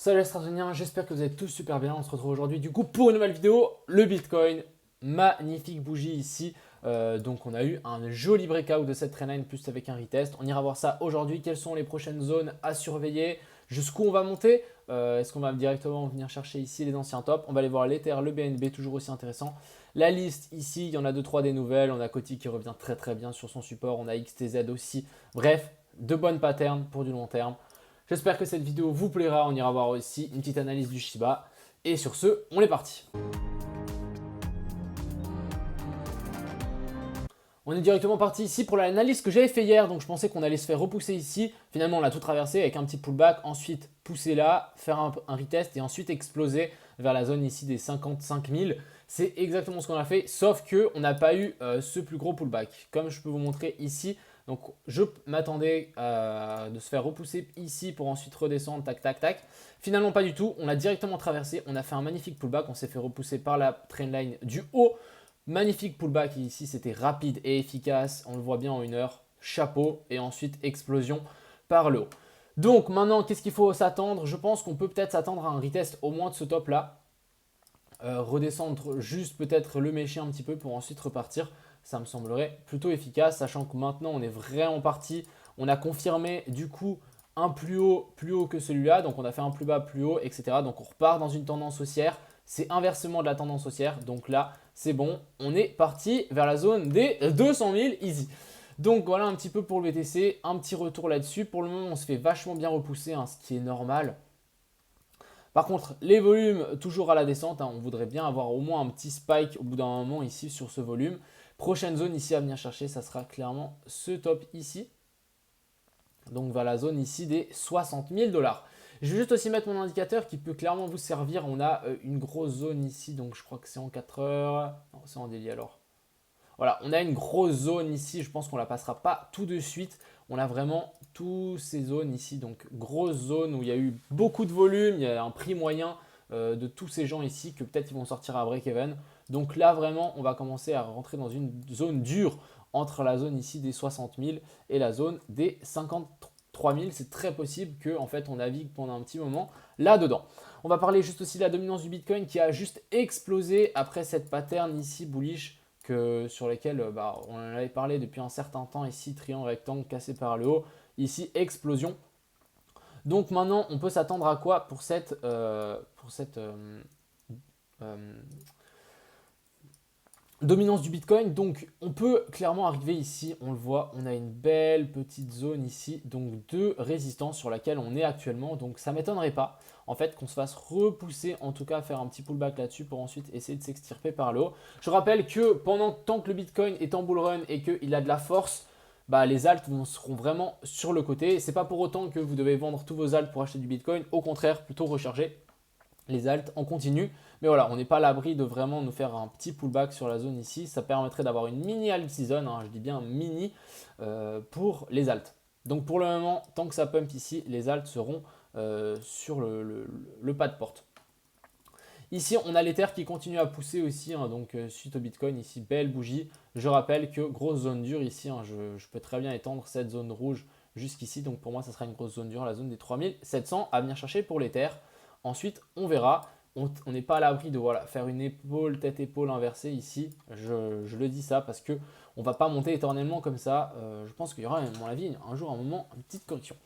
Salut les stratoniens, j'espère que vous allez tous super bien. On se retrouve aujourd'hui du coup pour une nouvelle vidéo, le Bitcoin. Magnifique bougie ici. Donc on a eu un joli breakout de cette trendline plus avec un retest. On ira voir ça aujourd'hui. Quelles sont les prochaines zones à surveiller? Jusqu'où on va monter? Est-ce qu'on va directement venir chercher ici les anciens tops? On va aller voir l'Ether, le BNB, toujours aussi intéressant. La liste ici, il y en a 2-3 des nouvelles. On a Coty qui revient très bien sur son support. On a XTZ aussi. Bref, de bonnes patterns pour du long terme. J'espère que cette vidéo vous plaira. On ira voir aussi une petite analyse du Shiba. Et sur ce, on est parti. On est directement parti ici pour l'analyse que j'avais fait hier. Donc je pensais qu'on allait se faire repousser ici. Finalement, on l'a tout traversé avec un petit pullback. Ensuite, pousser là, faire un retest et ensuite exploser vers la zone ici des 55 000. C'est exactement ce qu'on a fait, sauf qu'on n'a pas eu ce plus gros pullback. Comme je peux vous montrer ici, donc je m'attendais de se faire repousser ici pour ensuite redescendre, tac, tac, tac. Finalement, pas du tout. On a directement traversé. On a fait un magnifique pullback. On s'est fait repousser par la trendline du haut. Magnifique pullback ici, c'était rapide et efficace. On le voit bien en une heure. Chapeau. Et ensuite, explosion par le haut. Donc maintenant, qu'est-ce qu'il faut s'attendre? Je pense qu'on peut peut-être s'attendre à un retest au moins de ce top-là. Redescendre juste peut-être le mécher un petit peu pour ensuite repartir. Ça me semblerait plutôt efficace, sachant que maintenant on est vraiment parti. On a confirmé du coup un plus haut que celui-là. Donc on a fait un plus bas, plus haut, etc. Donc on repart dans une tendance haussière. C'est inversement de la tendance haussière. Donc là, c'est bon. On est parti vers la zone des 200 000 easy. Donc voilà un petit peu pour le BTC. Un petit retour là-dessus. Pour le moment, on se fait vachement bien repousser, hein, ce qui est normal. Par contre, les volumes, toujours à la descente, hein, on voudrait bien avoir au moins un petit spike au bout d'un moment ici sur ce volume. Prochaine zone ici à venir chercher, ça sera clairement ce top ici. Donc vers la zone ici des 60 000 $. Je vais juste aussi mettre mon indicateur qui peut clairement vous servir. On a une grosse zone ici, donc je crois que c'est en 4 heures. Non, c'est en daily alors. Voilà, on a une grosse zone ici, je pense qu'on ne la passera pas tout de suite. On a vraiment toutes ces zones ici, donc grosse zone où il y a eu beaucoup de volume, il y a un prix moyen de tous ces gens ici que peut-être ils vont sortir à break-even. Donc là vraiment, on va commencer à rentrer dans une zone dure entre la zone ici des 60 000 et la zone des 53 000. C'est très possible qu'en fait on navigue pendant un petit moment là-dedans. On va parler juste aussi de la dominance du Bitcoin qui a juste explosé après cette pattern ici bullish sur lesquels on en avait parlé depuis un certain temps. Ici, triangle, rectangle, cassé par le haut. Ici, explosion. Donc maintenant, on peut s'attendre à quoi pour cette dominance du Bitcoin? Donc on peut clairement arriver ici, on le voit, on a une belle petite zone ici, donc de résistance sur laquelle on est actuellement. Donc ça ne m'étonnerait pas en fait qu'on se fasse repousser, en tout cas faire un petit pullback là-dessus pour ensuite essayer de s'extirper par le haut. Je rappelle que pendant tant que le Bitcoin est en bull run et qu'il a de la force, les alts seront vraiment sur le côté. C'est pas pour autant que vous devez vendre tous vos alts pour acheter du Bitcoin, au contraire, plutôt recharger les alts en continu. Mais voilà, on n'est pas à l'abri de vraiment nous faire un petit pullback sur la zone ici. Ça permettrait d'avoir une mini alt season, hein, je dis bien mini, pour les alts. Donc pour le moment, tant que ça pump ici, les alts seront sur le pas de porte. Ici, on a l'Ether qui continue à pousser aussi, hein, donc suite au Bitcoin, ici, belle bougie. Je rappelle que grosse zone dure ici, hein, je peux très bien étendre cette zone rouge jusqu'ici. Donc pour moi, ça sera une grosse zone dure, la zone des 3700 à venir chercher pour l'Ether. Ensuite, on verra. On n'est pas à l'abri de faire une épaule, tête-épaule inversée ici. Je le dis ça parce qu'on ne va pas monter éternellement comme ça. Je pense qu'il y aura, à mon avis, un jour, un moment, une petite correction.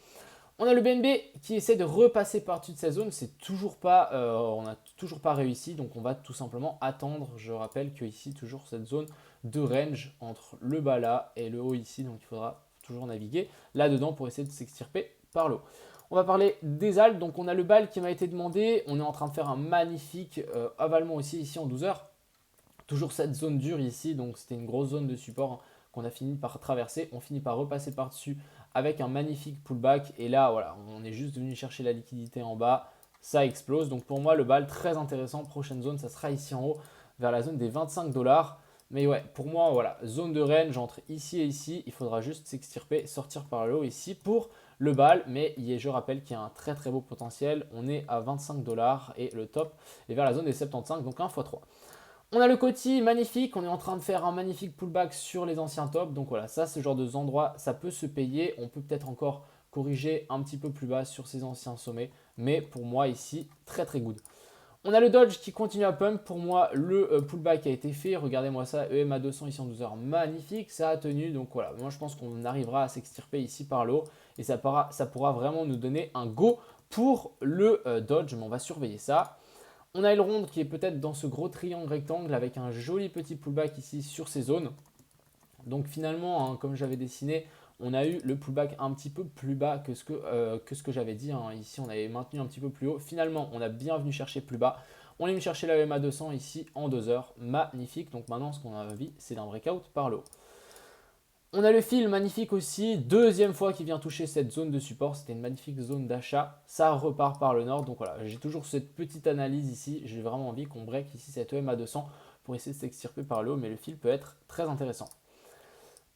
On a le BNB qui essaie de repasser par-dessus de sa zone. On n'a toujours pas réussi. Donc on va tout simplement attendre. Je rappelle que ici, toujours cette zone de range entre le bas là et le haut ici. Donc il faudra toujours naviguer là-dedans pour essayer de s'extirper par le haut. On va parler des alts. Donc on a le BAL qui m'a été demandé. On est en train de faire un magnifique avalement aussi ici en 12 heures. Toujours cette zone dure ici. Donc c'était une grosse zone de support, hein, qu'on a fini par traverser. On finit par repasser par-dessus avec un magnifique pullback. Et là, voilà, on est juste venu chercher la liquidité en bas. Ça explose. Donc pour moi, le BAL, très intéressant. Prochaine zone, ça sera ici en haut, vers la zone des 25 $. Mais ouais, pour moi, voilà, zone de range entre ici et ici. Il faudra juste s'extirper, sortir par le haut ici pour le BAL. Mais je rappelle qu'il y a un très très beau potentiel. On est à 25 $ et le top est vers la zone des 75, donc 1 x 3. On a le Coty, magnifique, on est en train de faire un magnifique pullback sur les anciens tops. Donc voilà, ça, ce genre d'endroit, ça peut se payer. On peut peut-être encore corriger un petit peu plus bas sur ces anciens sommets. mais pour moi ici, très très good. On a le Dodge qui continue à pump. Pour moi, le pullback a été fait. Regardez-moi ça, EMA 200 ici en 12 heures, magnifique. Ça a tenu. Donc voilà, moi je pense qu'on arrivera à s'extirper ici par le haut. Et ça pourra vraiment nous donner un go pour le Dodge. Mais on va surveiller ça. On a le Ronde qui est peut-être dans ce gros triangle rectangle avec un joli petit pullback ici sur ces zones. Donc finalement, hein, comme j'avais dessiné, on a eu le pullback un petit peu plus bas que ce que j'avais dit. Hein. Ici, on avait maintenu un petit peu plus haut. Finalement, on a bien venu chercher plus bas. On est venu chercher la EMA 200 ici en 2 heures. Magnifique. Donc maintenant, ce qu'on a envie, c'est d'un breakout par le haut. On a le fil magnifique aussi. Deuxième fois qu'il vient toucher cette zone de support. C'était une magnifique zone d'achat. Ça repart par le nord. Donc voilà, j'ai toujours cette petite analyse ici. J'ai vraiment envie qu'on break ici cette EMA 200 pour essayer de s'extirper par le haut. Mais le fil peut être très intéressant.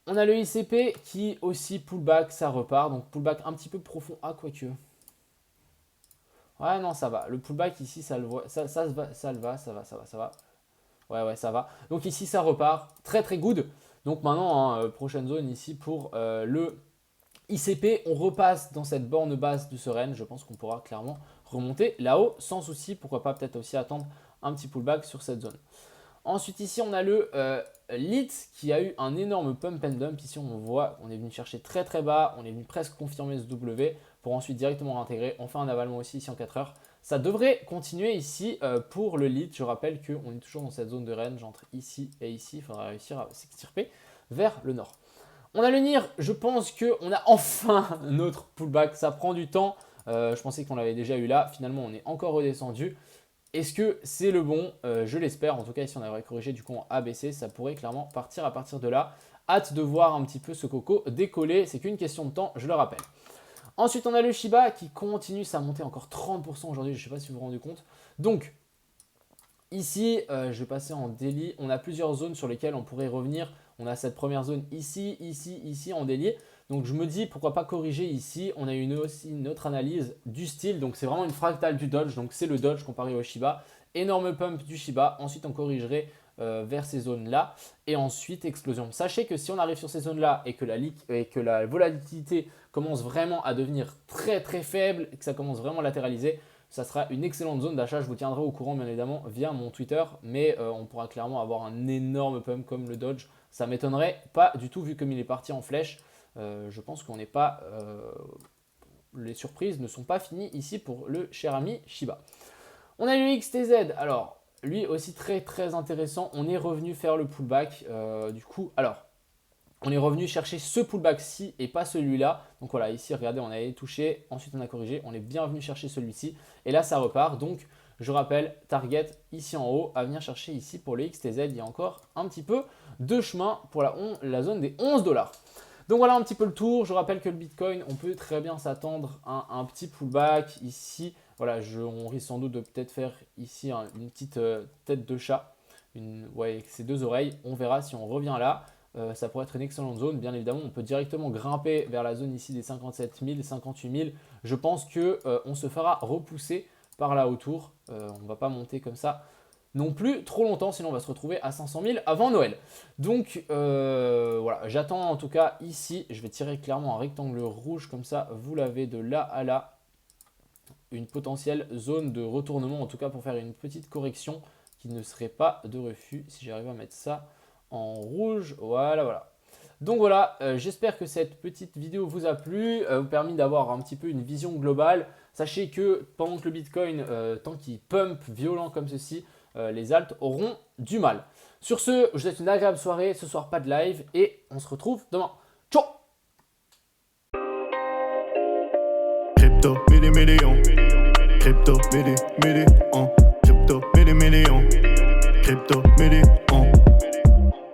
On a le ICP qui aussi pullback, ça repart. Donc pullback un petit peu profond. Ah, quoique. Ouais, non, ça va. Le pullback ici, ça le va. Ça va. Ouais, ça va. Donc ici, ça repart. Très, très good. Donc maintenant, hein, prochaine zone ici pour le ICP. On repasse dans cette borne basse de ce range. Je pense qu'on pourra clairement remonter là-haut sans souci. Pourquoi pas peut-être aussi attendre un petit pullback sur cette zone. Ensuite, ici, on a le LIT qui a eu un énorme pump and dump. Ici, on voit qu'on est venu chercher très très bas. On est venu presque confirmer ce W pour ensuite directement réintégrer. On fait un avalement aussi ici en 4 heures. Ça devrait continuer ici pour le LIT. Je rappelle qu'on est toujours dans cette zone de range entre ici et ici. Il faudra réussir à s'extirper vers le nord. On a le NIR. Je pense qu'on a enfin notre pullback. Ça prend du temps. Je pensais qu'on l'avait déjà eu là. Finalement, on est encore redescendu. Est-ce que c'est le bon? Je l'espère. En tout cas, ici, on avait corrigé du coup en ABC. Ça pourrait clairement partir à partir de là. Hâte de voir un petit peu ce coco décoller. C'est qu'une question de temps, je le rappelle. Ensuite, on a le Shiba qui continue sa montée encore 30% aujourd'hui. Je ne sais pas si vous vous rendez compte. Donc, ici, je vais passer en daily. On a plusieurs zones sur lesquelles on pourrait revenir. On a cette première zone ici, ici en daily. Donc je me dis pourquoi pas corriger ici. On a aussi une autre analyse du style. Donc c'est vraiment une fractale du Dodge. Donc c'est le Dodge comparé au Shiba. Énorme pump du Shiba. Ensuite on corrigerait vers ces zones-là. Et ensuite explosion. Sachez que si on arrive sur ces zones-là et que la volatilité commence vraiment à devenir très très faible et que ça commence vraiment à latéraliser, ça sera une excellente zone d'achat. Je vous tiendrai au courant bien évidemment via mon Twitter. Mais on pourra clairement avoir un énorme pump comme le Dodge. Ça ne m'étonnerait pas du tout vu comme il est parti en flèche. Je pense qu'on n'est pas, les surprises ne sont pas finies ici pour le cher ami Shiba. On a le XTZ, alors lui aussi très très intéressant. On est revenu faire le pullback du coup. Alors on est revenu chercher ce pullback-ci et pas celui-là. Donc voilà, ici regardez, on avait touché, ensuite on a corrigé, on est bien venu chercher celui-ci et là ça repart. Donc je rappelle, target ici en haut à venir chercher ici pour le XTZ. Il y a encore un petit peu de chemin pour la zone des 11 $. Donc voilà un petit peu le tour. Je rappelle que le Bitcoin, on peut très bien s'attendre à un petit pullback ici. Voilà, on risque sans doute de peut-être faire ici une petite tête de chat, avec ses deux oreilles. On verra si on revient là. Ça pourrait être une excellente zone. Bien évidemment, on peut directement grimper vers la zone ici des 57 000, 58 000. Je pense qu'on se fera repousser par là autour. On ne va pas monter comme ça non plus trop longtemps, sinon on va se retrouver à 500 000 avant Noël. Donc voilà, j'attends en tout cas ici, je vais tirer clairement un rectangle rouge comme ça, vous l'avez de là à là, une potentielle zone de retournement, en tout cas pour faire une petite correction qui ne serait pas de refus, si j'arrive à mettre ça en rouge, voilà. Donc voilà, j'espère que cette petite vidéo vous a plu, vous permis d'avoir un petit peu une vision globale. Sachez que pendant que le Bitcoin, tant qu'il pump violent comme ceci, les alts auront du mal. Sur ce, je vous souhaite une agréable soirée. Ce soir, pas de live et on se retrouve demain. Ciao! Crypto, million. Crypto, million. Crypto,